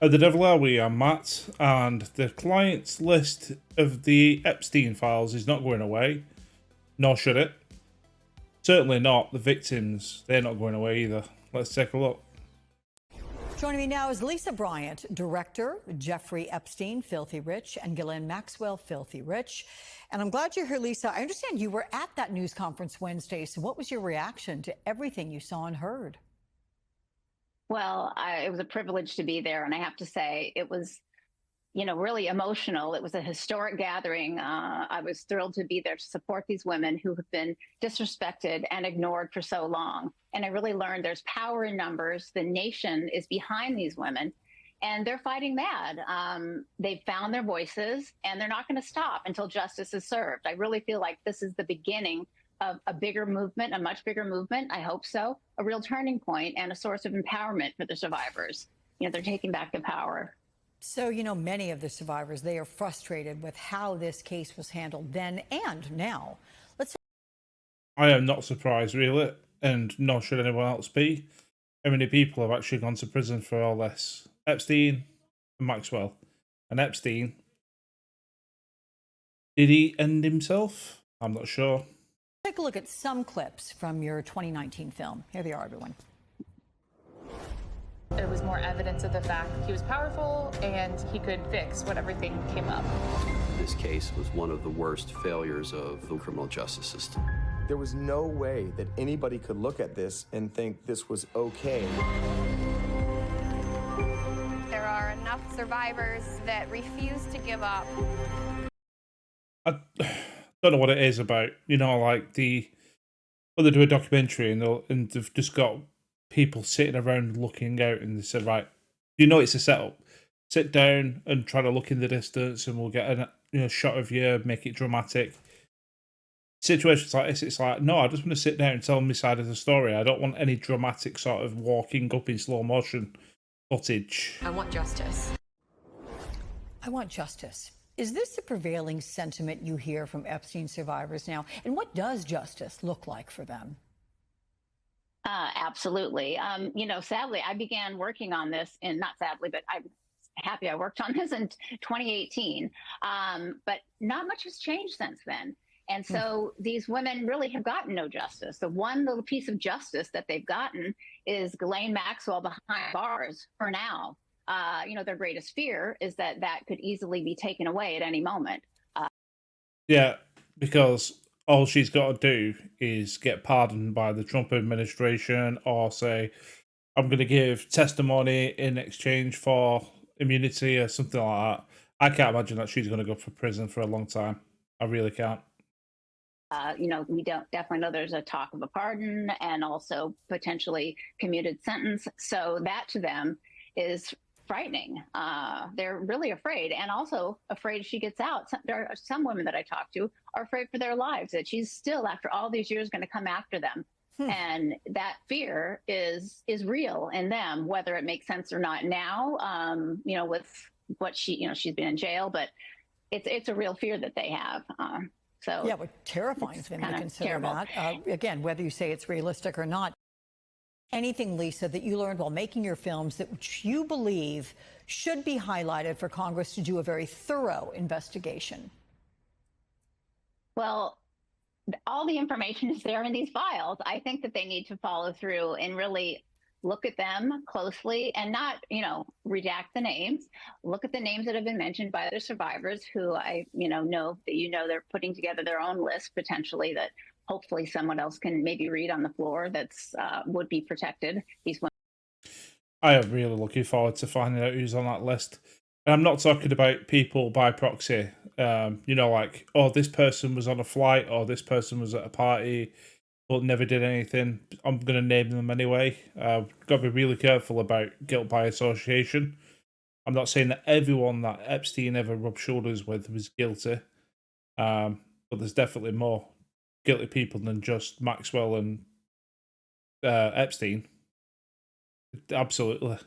The devil are we, I'm Matt, and the client's list of the Epstein files is not going away, nor should it. Certainly not the victims, they're not going away either. Let's take a look. Joining me now is Lisa Bryant, director, Jeffrey Epstein, Filthy Rich, and Ghislaine Maxwell, Filthy Rich. And I'm glad you're here, Lisa. I understand you were at that news conference Wednesday, so what was your reaction to everything you saw and heard? Well, it was a privilege to be there, and I have to say it was, really emotional. It was a historic gathering. I was thrilled to be there to support these women who have been disrespected and ignored for so long. And I really learned there's power in numbers. The nation is behind these women, and they're fighting mad. They've found their voices, and they're not going to stop until justice is served. I really feel like this is the beginning of a bigger movement, a much bigger movement. I hope so. A real turning point and a source of empowerment for the survivors. They're taking back the power. So, many of the survivors, they are frustrated with how this case was handled then and now. I am not surprised, really, and nor should anyone else be. How many people have actually gone to prison for all this? Epstein and Maxwell. And Epstein, did he end himself? I'm not sure. Take a look at some clips from your 2019 film. Here they are, everyone. It was more evidence of the fact he was powerful and he could fix what everything came up. This case was one of the worst failures of the criminal justice system. There was no way that anybody could look at this and think this was okay. There are enough survivors that refuse to give up. I don't know what it is about, like when they do a documentary and they've just got people sitting around looking out and they said, right, it's a setup. Sit down and try to look in the distance and we'll get a shot of you, make it dramatic. Situations like this, it's like, no, I just want to sit down and tell my side of the story. I don't want any dramatic sort of walking up in slow motion footage. I want justice. I want justice. Is this the prevailing sentiment you hear from Epstein survivors now? And what does justice look like for them? Absolutely. Sadly, I began working on this, and not sadly, but I'm happy I worked on this in 2018. But not much has changed since then. And so these women really have gotten no justice. The one little piece of justice that they've gotten is Ghislaine Maxwell behind bars for now. Their greatest fear is that could easily be taken away at any moment. Yeah, because all she's got to do is get pardoned by the Trump administration or say, I'm going to give testimony in exchange for immunity or something like that. I can't imagine that she's going to go for prison for a long time. I really can't. We don't definitely know there's a talk of a pardon and also potentially commuted sentence. So that to them is frightening. They're really afraid, and also afraid she gets out. There are some women that I talk to are afraid for their lives, that she's still, after all these years, going to come after them. And that fear is real in them, whether it makes sense or not now, with what she's been in jail, but it's a real fear that they have. So yeah, but terrifying for them to consider terrible. that. Again, whether you say it's realistic or not. Anything, Lisa, that you learned while making your films that which you believe should be highlighted for Congress to do a very thorough investigation? Well, all the information is there in these files. I think that they need to follow through and really look at them closely and not, redact the names. Look at the names that have been mentioned by the survivors who I, know that, they're putting together their own list potentially that hopefully someone else can maybe read on the floor that's would be protected. These women. I am really looking forward to finding out who's on that list. And I'm not talking about people by proxy. Like, oh, this person was on a flight or this person was at a party but never did anything. I'm going to name them anyway. Got to be really careful about guilt by association. I'm not saying that everyone that Epstein ever rubbed shoulders with was guilty. But there's definitely more guilty people than just Maxwell and Epstein. Absolutely.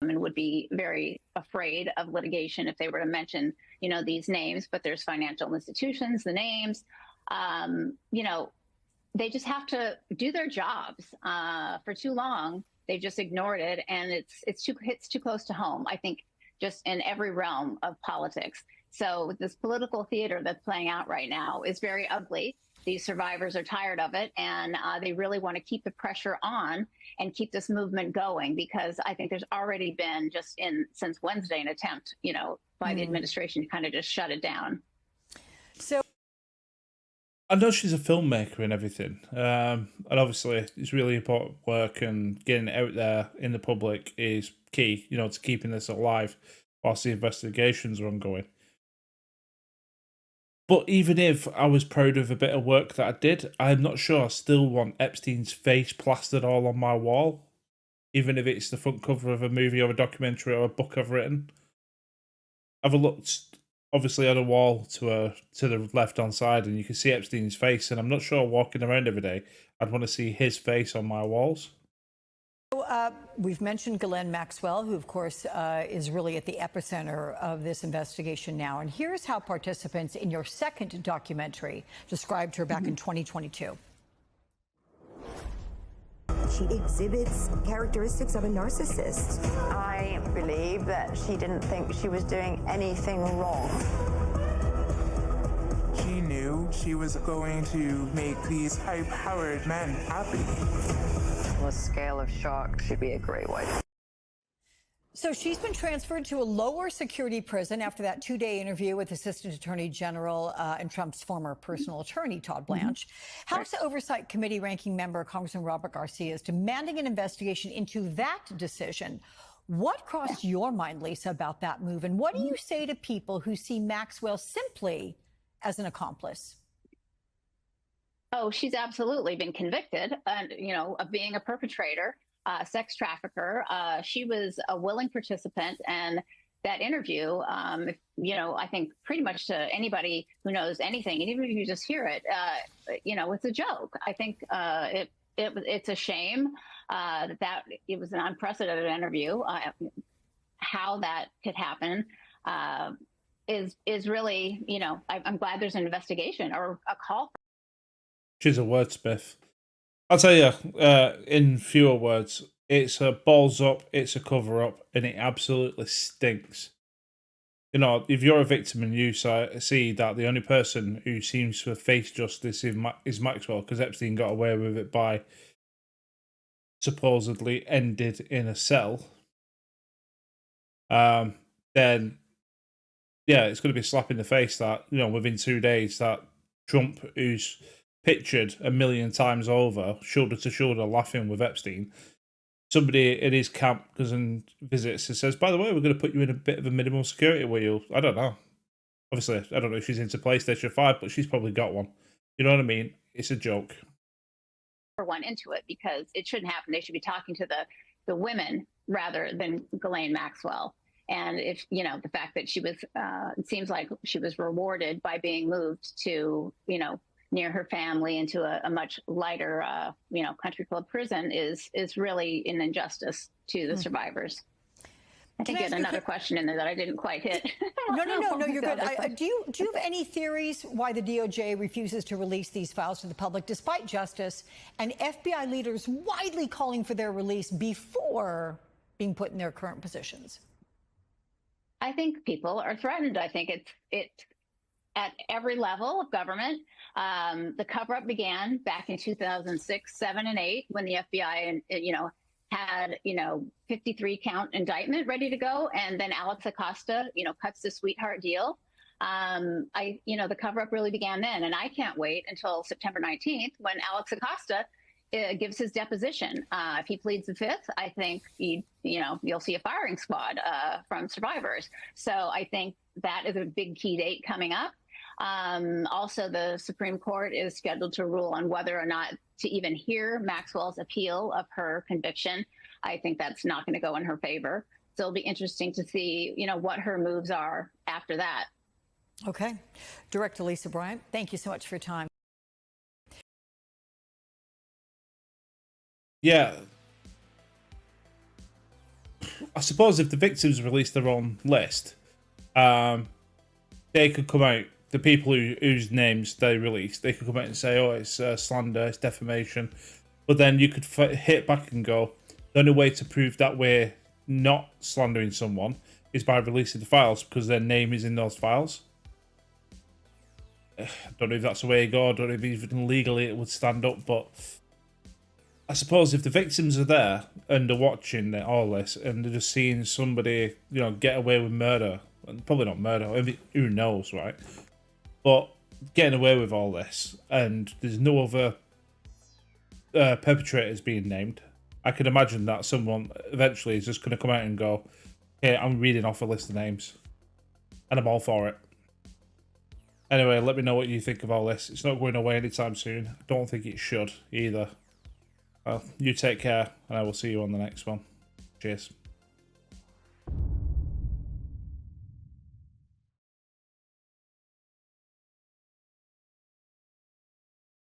Women would be very afraid of litigation if they were to mention, these names, but there's financial institutions, the names, they just have to do their jobs. For too long, They've just ignored it, and it's too close to home, I think, just in every realm of politics. So this political theater that's playing out right now is very ugly. These survivors are tired of it, and they really want to keep the pressure on and keep this movement going, because I think there's already been since Wednesday an attempt, by the administration to kind of just shut it down. So I know she's a filmmaker and everything, and obviously it's really important work, and getting it out there in the public is key, to keeping this alive whilst the investigations are ongoing. But even if I was proud of a bit of work that I did, I'm not sure I still want Epstein's face plastered all on my wall, even if it's the front cover of a movie or a documentary or a book I've written. I've looked obviously on a wall to the left-hand side, and you can see Epstein's face, and I'm not sure walking around every day I'd want to see his face on my walls. We've mentioned Ghislaine Maxwell, who, of course, is really at the epicenter of this investigation now. And here's how participants in your second documentary described her back in 2022. She exhibits characteristics of a narcissist. I believe that she didn't think she was doing anything wrong. She knew she was going to make these high-powered men happy. On a scale of shock, she'd be a great wife. So she's been transferred to a lower security prison after that 2-day interview with Assistant Attorney General and Trump's former personal attorney, Todd Blanche. House Oversight Committee ranking member Congressman Robert Garcia is demanding an investigation into that decision. What crossed your mind, Lisa, about that move? And what do you say to people who see Maxwell simply as an accomplice? Oh, she's absolutely been convicted, of being a perpetrator. Sex trafficker. She was a willing participant, and that interview, I think pretty much to anybody who knows anything, and even if you just hear it, it's a joke. I think it's a shame that it was an unprecedented interview. How that could happen is really, I'm glad there's an investigation or a call. She's a wordsmith. I'll tell you, in fewer words, it's a balls up, it's a cover up, and it absolutely stinks. If you're a victim and you see that the only person who seems to have faced justice is Maxwell, because Epstein got away with it by supposedly ended in a cell, then, yeah, it's going to be a slap in the face that, within 2 days, that Trump, who's pictured a million times over, shoulder to shoulder, laughing with Epstein, somebody in his camp goes and visits and says, by the way, we're going to put you in a bit of a minimum security wheel. I don't know. Obviously, I don't know if she's into PlayStation 5, but she's probably got one. You know what I mean? It's a joke. One into it, because it shouldn't happen. They should be talking to the women rather than Ghislaine Maxwell. And if, the fact that she was, it seems like she was rewarded by being moved to, near her family into a much lighter, country club prison is really an injustice to the survivors. I think you had another question in there that I didn't quite hit. No, you're good. Do you have any theories why the DOJ refuses to release these files to the public, despite justice and FBI leaders widely calling for their release before being put in their current positions? I think people are threatened. I think it's at every level of government. The cover-up began back in 2006, 7, and 8, when the FBI, had, 53 count indictment ready to go. And then Alex Acosta, cuts the sweetheart deal. The cover-up really began then. And I can't wait until September 19th when Alex Acosta gives his deposition. If he pleads the fifth, I think you'll see a firing squad from survivors. So I think that is a big key date coming up. Also, the Supreme Court is scheduled to rule on whether or not to even hear Maxwell's appeal of her conviction. I think that's not going to go in her favor. So it'll be interesting to see, what her moves are after that. Okay. Director Lisa Bryant, thank you so much for your time. Yeah. I suppose if the victims release their own list, they could come out, the people whose names they release, they could come out and say, oh, it's slander, it's defamation. But then you could hit back and go, The only way to prove that we're not slandering someone is by releasing the files, because their name is in those files. I don't know if that's the way to go. I don't know if even legally it would stand up, but I suppose if the victims are there and they're watching all this and they're just seeing somebody, you know, get away with murder, and probably not murder, I mean, who knows, right? But getting away with all this, and there's no other perpetrators being named, I can imagine that someone eventually is just going to come out and go, "Hey, I'm reading off a list of names," and I'm all for it. Anyway, let me know what you think of all this. It's not going away anytime soon. I don't think it should either. Well, you take care, and I will see you on the next one. Cheers.